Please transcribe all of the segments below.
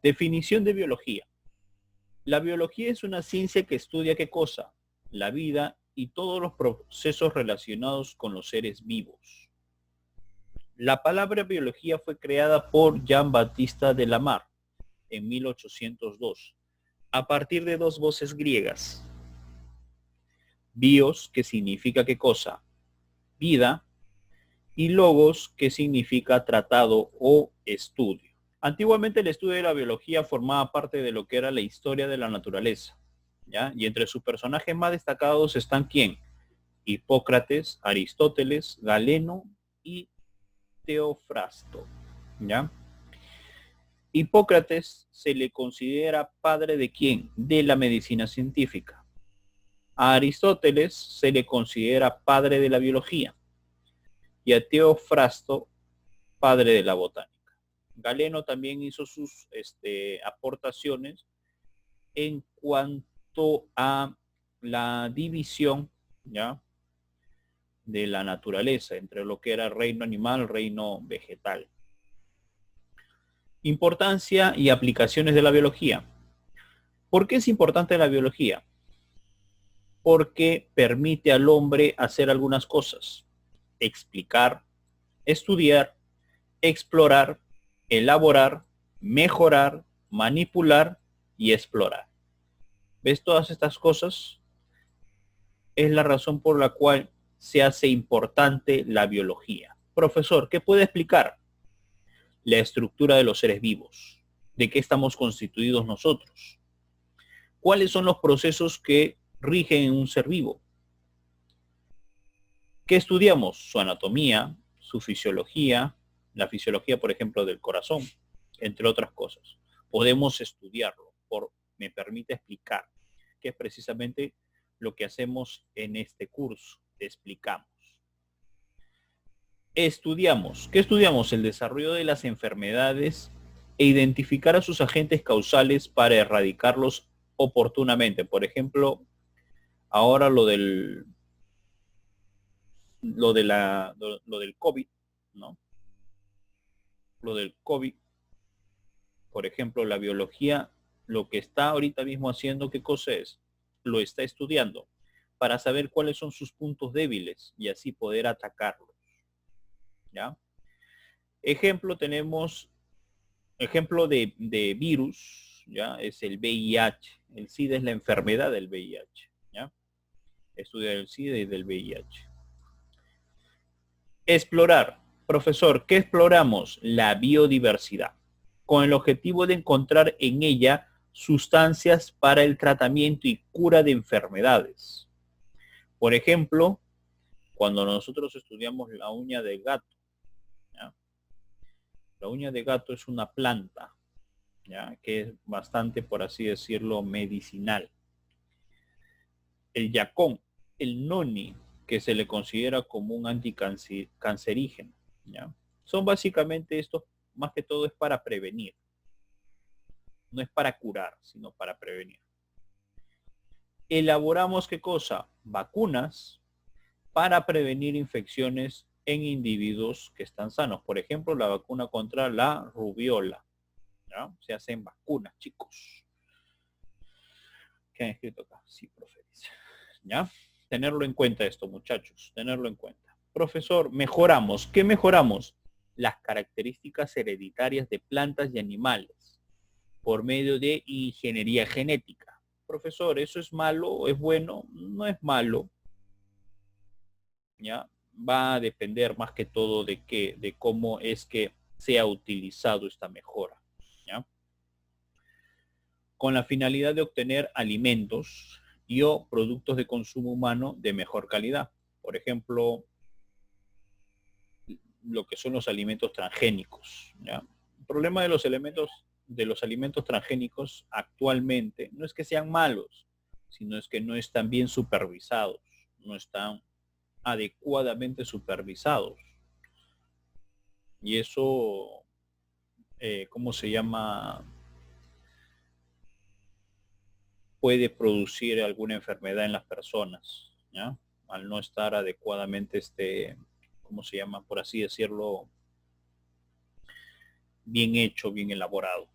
Definición de biología. La biología es una ciencia que estudia ¿qué cosa? La vida y todos los procesos relacionados con los seres vivos. La palabra biología fue creada por Jean-Baptiste de Lamarck en 1802, a partir de dos voces griegas. Bios, que significa ¿qué cosa? Vida, y logos, que significa tratado o estudio. Antiguamente el estudio de la biología formaba parte de lo que era la historia de la naturaleza, ¿ya? Y entre sus personajes más destacados están ¿quién? Hipócrates, Aristóteles, Galeno y Teofrasto, ¿ya? Hipócrates se le considera padre de ¿quién? De la medicina científica. A Aristóteles se le considera padre de la biología y a Teofrasto padre de la botánica. Galeno también hizo sus aportaciones en cuanto a la división, ¿ya?, de la naturaleza entre lo que era reino animal, reino vegetal. Importancia y aplicaciones de la biología. ¿Por qué es importante la biología? Porque permite al hombre hacer algunas cosas: explicar, estudiar, explorar, elaborar, mejorar, manipular y explorar. ¿Ves todas estas cosas? Es la razón por la cual se hace importante la biología. Profesor, ¿qué puede explicar? La estructura de los seres vivos. ¿De qué estamos constituidos nosotros? ¿Cuáles son los procesos que rigen en un ser vivo? ¿Qué estudiamos? Su anatomía, su fisiología, la fisiología, por ejemplo, del corazón, entre otras cosas. Podemos estudiarlo, me permite explicar, que es precisamente lo que hacemos en este curso, explicamos. Estudiamos. ¿Qué estudiamos? El desarrollo de las enfermedades e identificar a sus agentes causales para erradicarlos oportunamente. Por ejemplo, ahora lo del COVID, ¿no? Lo del COVID, por ejemplo, la biología, lo que está ahorita mismo haciendo, ¿qué cosa es? Lo está estudiando para saber cuáles son sus puntos débiles y así poder atacarlos, ¿ya? Ejemplo, tenemos ejemplo de virus, ¿ya? Es el VIH. El SIDA es la enfermedad del VIH, ¿ya? Estudia el SIDA y del VIH. Explorar. Profesor, ¿qué exploramos? La biodiversidad, con el objetivo de encontrar en ella sustancias para el tratamiento y cura de enfermedades. Por ejemplo, cuando nosotros estudiamos la uña de gato, ¿ya? La uña de gato es una planta, ¿ya?, que es bastante, por así decirlo, medicinal. El yacón, el noni, que se le considera como un anticancerígeno, ¿ya? Son básicamente estos, más que todo es para prevenir. No es para curar, sino para prevenir. Elaboramos ¿qué cosa? Vacunas para prevenir infecciones en individuos que están sanos. Por ejemplo, la vacuna contra la rubiola, ¿ya? Se hacen vacunas, chicos. ¿Qué han escrito acá? Sí, profe. ¿Ya? Tenerlo en cuenta esto, muchachos. Tenerlo en cuenta. Profesor, mejoramos. ¿Qué mejoramos? Las características hereditarias de plantas y animales por medio de ingeniería genética. Profesor, ¿eso es malo o es bueno? No es malo. ¿Ya? Va a depender más que todo de cómo es que se ha utilizado esta mejora, ¿ya? Con la finalidad de obtener alimentos y o productos de consumo humano de mejor calidad. Por ejemplo, lo que son los alimentos transgénicos, ¿ya? El problema de los alimentos transgénicos actualmente no es que sean malos, sino es que no están bien supervisados, no están adecuadamente supervisados. Y eso, ¿cómo se llama? Puede producir alguna enfermedad en las personas, ¿ya? Al no estar adecuadamente, ¿cómo se llama? Por así decirlo, bien hecho, bien elaborado.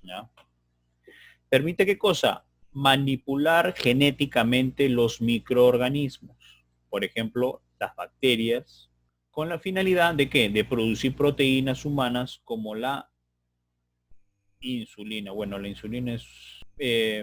¿ya? ¿Permite qué cosa? Manipular genéticamente los microorganismos. Por ejemplo, las bacterias, con la finalidad de ¿qué? De producir proteínas humanas como la insulina. Bueno, la insulina es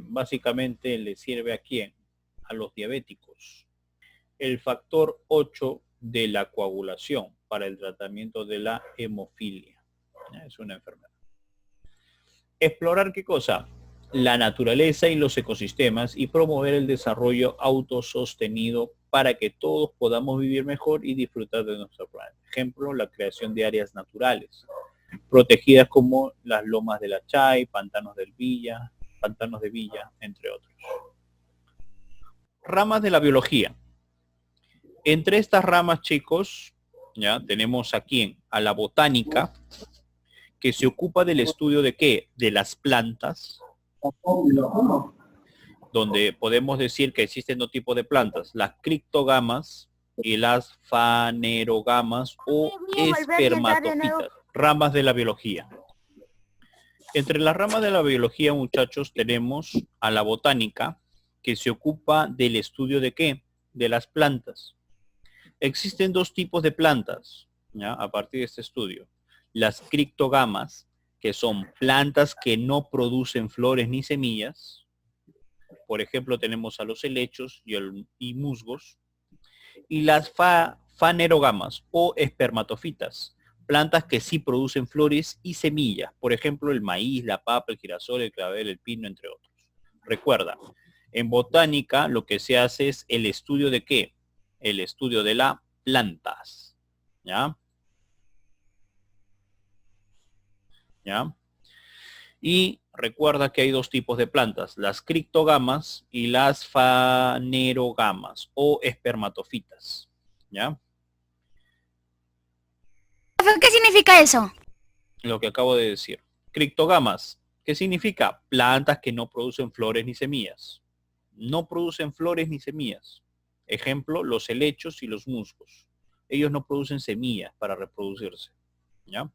básicamente le sirve ¿a quién? A los diabéticos. El factor 8 de la coagulación para el tratamiento de la hemofilia. Es una enfermedad. Explorar qué cosa? La naturaleza y los ecosistemas y promover el desarrollo autosostenido para que todos podamos vivir mejor y disfrutar de nuestro planeta. Ejemplo, la creación de áreas naturales protegidas como las lomas de la Chay, pantanos de Villa, entre otros. Ramas de la biología. Entre estas ramas, chicos, ya tenemos aquí a la botánica, que se ocupa del estudio de qué? De las plantas, donde podemos decir que existen dos tipos de plantas, las criptogamas y las fanerogamas o espermatofitas, ramas de la biología. Entre las ramas de la biología, muchachos, tenemos a la botánica, que se ocupa del estudio de qué? De las plantas. Existen dos tipos de plantas, ¿ya? A partir de este estudio. Las criptogamas, que son plantas que no producen flores ni semillas. Por ejemplo, tenemos a los helechos y musgos. Y las fanerogamas o espermatofitas, plantas que sí producen flores y semillas. Por ejemplo, el maíz, la papa, el girasol, el clavel, el pino, entre otros. Recuerda, en botánica lo que se hace es el estudio de qué? El estudio de las plantas. ¿Ya? ¿Ya? Y recuerda que hay dos tipos de plantas, las criptogamas y las fanerogamas o espermatofitas. ¿Ya? ¿Qué significa eso? Lo que acabo de decir. Criptogamas, ¿qué significa? Plantas que no producen flores ni semillas. No producen flores ni semillas. Ejemplo, los helechos y los musgos. Ellos no producen semillas para reproducirse. ¿Ya?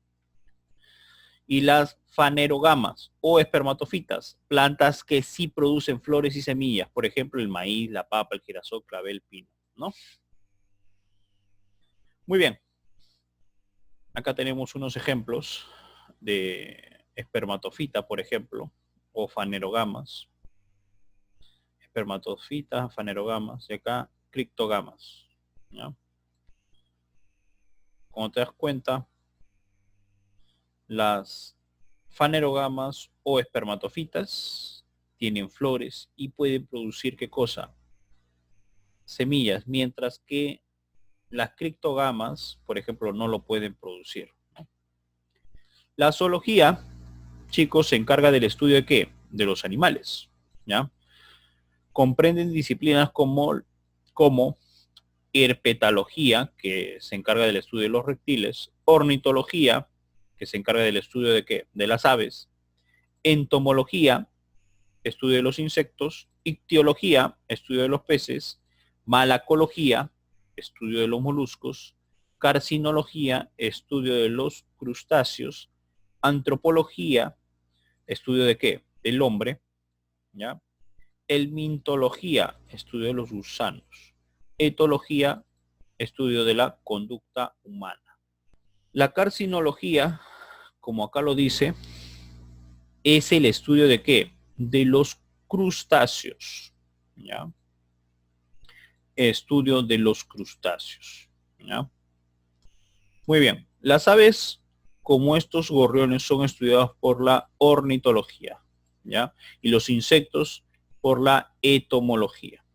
Y las fanerogamas o espermatofitas, plantas que sí producen flores y semillas. Por ejemplo, el maíz, la papa, el girasol, clavel, el pino. ¿No? Muy bien. Acá tenemos unos ejemplos de espermatofita, por ejemplo, o fanerogamas. Espermatofitas, fanerogamas, y acá criptogamas. ¿Ya? Como te das cuenta, las fanerogamas o espermatofitas tienen flores y pueden producir ¿qué cosa? Semillas, mientras que las criptogamas, por ejemplo, no lo pueden producir. La zoología, chicos, se encarga del estudio de qué? De los animales. ¿Ya? Comprenden disciplinas como herpetología, que se encarga del estudio de los reptiles, ornitología, que se encarga del estudio de qué? De las aves, entomología, estudio de los insectos, ictiología, estudio de los peces, malacología, estudio de los moluscos, carcinología, estudio de los crustáceos, antropología, estudio de qué? Del hombre, ¿ya? Helmintología, estudio de los gusanos, etología, estudio de la conducta humana. La carcinología, como acá lo dice, es el estudio de qué? De los crustáceos. ¿Ya? Estudio de los crustáceos. ¿Ya? Muy bien. Las aves, como estos gorriones, son estudiados por la ornitología. ¿Ya? Y los insectos por la entomología.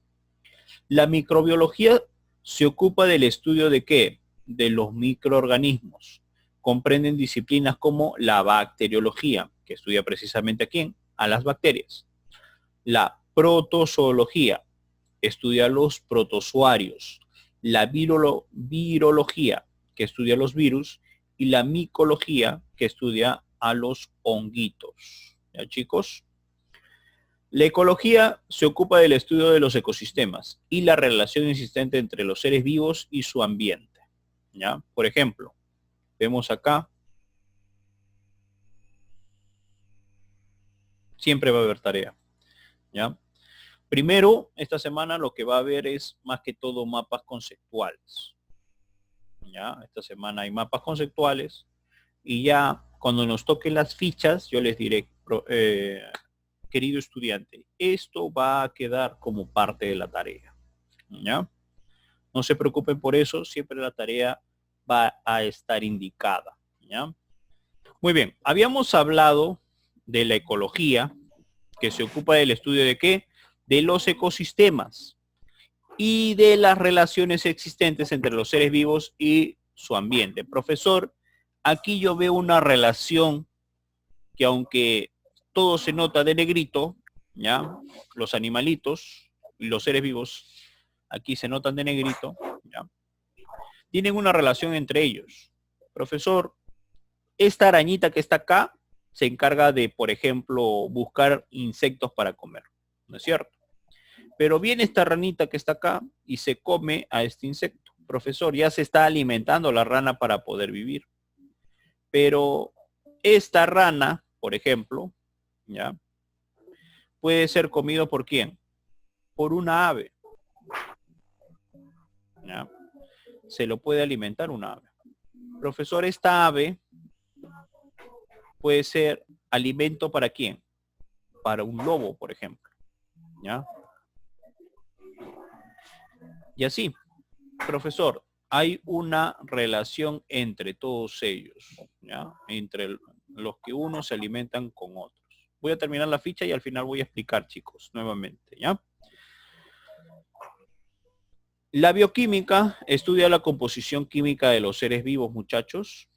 La microbiología se ocupa del estudio de qué? De los microorganismos. Comprenden disciplinas como la bacteriología, que estudia precisamente a quién, a las bacterias. La protozoología, estudia los protozoarios. La virología, que estudia los virus. Y la micología, que estudia a los honguitos. ¿Ya, chicos? La ecología se ocupa del estudio de los ecosistemas y la relación existente entre los seres vivos y su ambiente. ¿Ya? Por ejemplo, vemos acá Siempre va a haber tarea, ¿ya? Primero, esta semana lo que va a haber es más que todo mapas conceptuales, ¿ya? Esta semana hay mapas conceptuales y ya cuando nos toquen las fichas, yo les diré, querido estudiante, esto va a quedar como parte de la tarea, ¿ya? No se preocupen por eso, siempre la tarea va a estar indicada, ¿ya? Muy bien, habíamos hablado de la ecología, que se ocupa del estudio de qué, de los ecosistemas y de las relaciones existentes entre los seres vivos y su ambiente. Profesor, aquí yo veo una relación que aunque todo se nota de negrito, ¿ya? Los animalitos y los seres vivos aquí se notan de negrito, ¿ya? Tienen una relación entre ellos. Profesor, esta arañita que está acá se encarga de, por ejemplo, buscar insectos para comer, ¿no es cierto? Pero viene esta ranita que está acá y se come a este insecto. Profesor, ya se está alimentando la rana para poder vivir. Pero esta rana, por ejemplo, ¿ya? Puede ser comido por quién? Por una ave, ¿ya? Se lo puede alimentar una ave. Profesor, esta ave puede ser alimento para quién? Para un lobo, por ejemplo, ¿ya? Y así, profesor, hay una relación entre todos ellos, ¿ya? Entre los que unos se alimentan con otros. Voy a terminar la ficha y al final voy a explicar, chicos, nuevamente, ¿ya? La bioquímica estudia la composición química de los seres vivos, muchachos.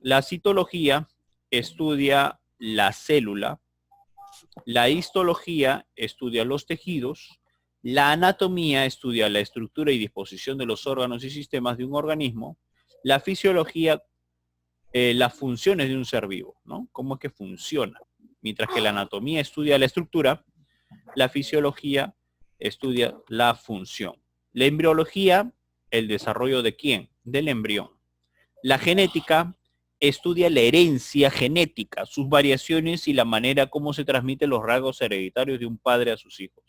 La citología estudia la célula. La histología estudia los tejidos. La anatomía estudia la estructura y disposición de los órganos y sistemas de un organismo. La fisiología, las funciones de un ser vivo, ¿no? Cómo es que funciona. Mientras que la anatomía estudia la estructura, la fisiología estudia la función. La embriología, el desarrollo de quién? Del embrión. La genética estudia la herencia genética, sus variaciones y la manera como se transmiten los rasgos hereditarios de un padre a sus hijos,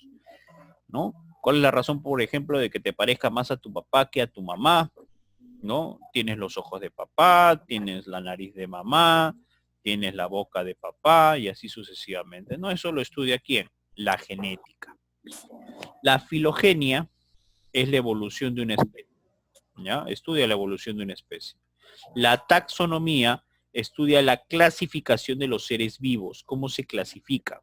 ¿no? ¿Cuál es la razón, por ejemplo, de que te parezca más a tu papá que a tu mamá? ¿No? Tienes los ojos de papá, tienes la nariz de mamá, tienes la boca de papá y así sucesivamente, ¿no? Eso lo estudia ¿quién? La genética. La filogenia es la evolución de una especie, ¿ya? Estudia la evolución de una especie. La taxonomía estudia la clasificación de los seres vivos, cómo se clasifica.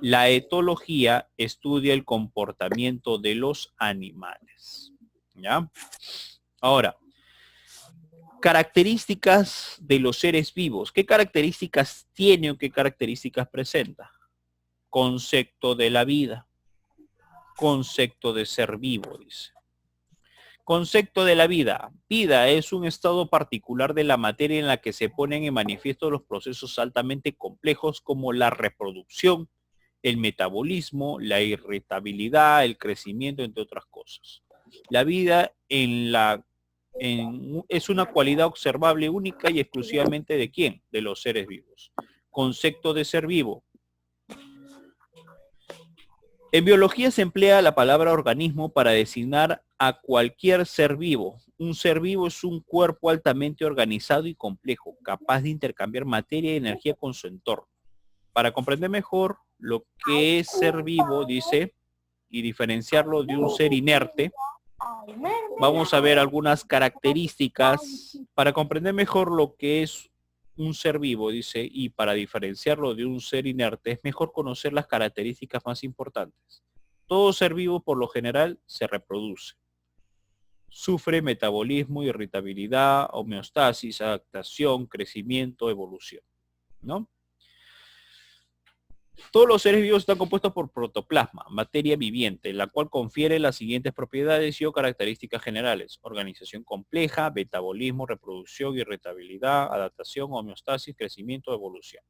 La etología estudia el comportamiento de los animales, ¿ya? Ahora, características de los seres vivos. ¿Qué características tiene o qué características presenta? Concepto de la vida. Concepto de ser vivo, dice. Concepto de la vida. Vida es un estado particular de la materia en la que se ponen en manifiesto los procesos altamente complejos como la reproducción, el metabolismo, la irritabilidad, el crecimiento, entre otras cosas. La vida es una cualidad observable única y exclusivamente ¿de quién? De los seres vivos. Concepto de ser vivo. En biología se emplea la palabra organismo para designar a cualquier ser vivo. Un ser vivo es un cuerpo altamente organizado y complejo, capaz de intercambiar materia y energía con su entorno. Para comprender mejor lo que es ser vivo, dice, y diferenciarlo de un ser inerte, vamos a ver algunas características. Para comprender mejor lo que es un ser vivo, dice, y para diferenciarlo de un ser inerte, es mejor conocer las características más importantes. Todo ser vivo, por lo general, se reproduce. Sufre metabolismo, irritabilidad, homeostasis, adaptación, crecimiento, evolución, ¿no? Todos los seres vivos están compuestos por protoplasma, materia viviente, la cual confiere las siguientes propiedades y o características generales: organización compleja, metabolismo, reproducción, irritabilidad, adaptación, homeostasis, crecimiento, evolución.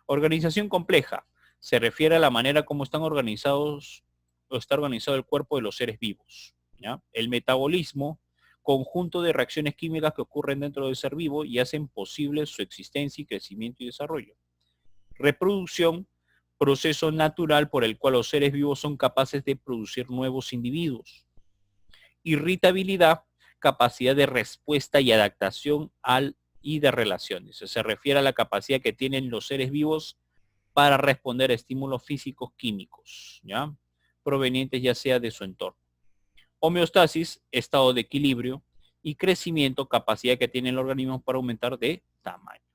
Organización compleja se refiere a la manera como están organizados o está organizado el cuerpo de los seres vivos, ¿ya? El metabolismo, conjunto de reacciones químicas que ocurren dentro del ser vivo y hacen posible su existencia y crecimiento y desarrollo. Reproducción, proceso natural por el cual los seres vivos son capaces de producir nuevos individuos. Irritabilidad, capacidad de respuesta y adaptación y de relaciones. Se refiere a la capacidad que tienen los seres vivos para responder a estímulos físicos químicos, ¿ya? Provenientes ya sea de su entorno. Homeostasis, estado de equilibrio, y crecimiento, capacidad que tiene el organismo para aumentar de tamaño.